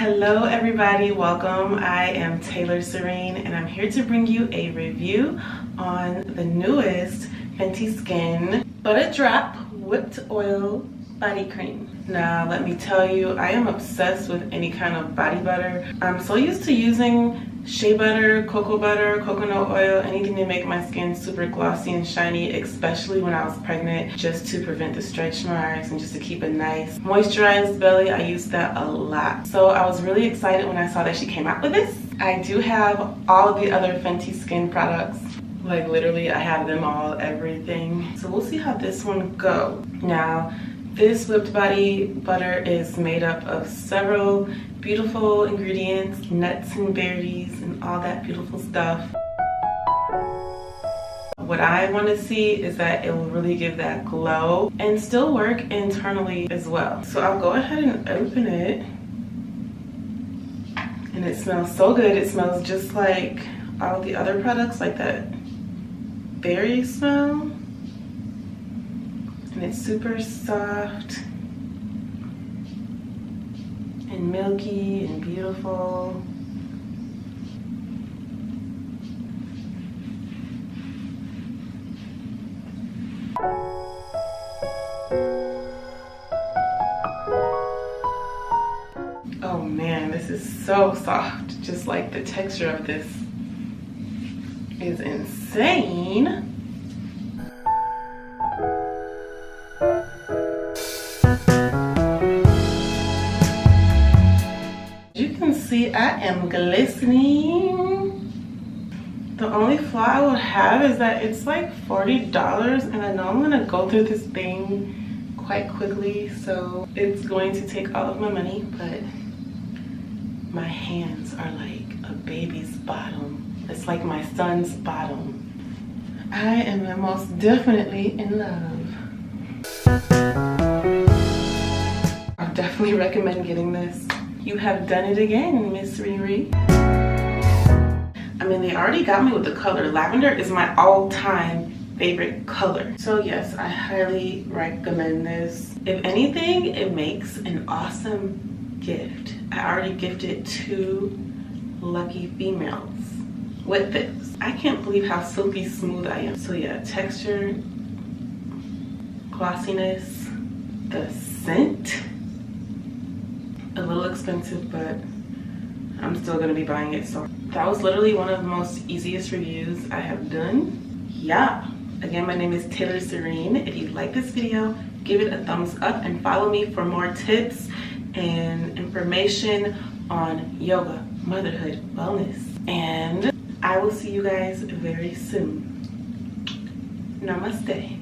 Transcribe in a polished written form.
Hello everybody, welcome. I am Taylor Sarreen and I'm here to bring you a review on the newest Fenty Skin Butta Drop Whipped Oil Body Cream. Now let me tell you, I am obsessed with any kind of body butter. I'm so used to using shea butter, cocoa butter, coconut oil, anything to make my skin super glossy and shiny, especially when I was pregnant, just to prevent the stretch marks and just to keep a nice moisturized belly. I used that a lot. So I was really excited when I saw that she came out with this. I do have all of the other Fenty Skin products. Like literally I have them all, everything. So we'll see how this one go. Now, this whipped body butter is made up of several beautiful ingredients, nuts and berries and all that beautiful stuff. What I want to see is that it will really give that glow and still work internally as well. So I'll go ahead and open it. And it smells so good. It smells just like all the other products, like that berry smell. And it's super soft and milky and beautiful. Oh man, this is so soft. Just like the texture of this is insane. I am glistening. The only flaw I would have is that it's like $40 and I know I'm gonna go through this thing quite quickly, so it's going to take all of my money, but my hands are like a baby's bottom. It's like my son's bottom. I am most definitely in love. I definitely recommend getting this. You have done it again, Miss Riri. I mean, they already got me with the color. Lavender is my all-time favorite color. So yes, I highly recommend this. If anything, it makes an awesome gift. I already gifted 2 lucky females with this. I can't believe how silky smooth I am. So yeah, texture, glossiness, the scent. A little expensive, but I'm still gonna be buying it. So that was literally one of the most easiest reviews I have done. Yeah, again, my name is Taylor Sarreen. If you like this video, give it a thumbs up and follow me for more tips and information on yoga, motherhood, wellness, and I will see you guys very soon. Namaste.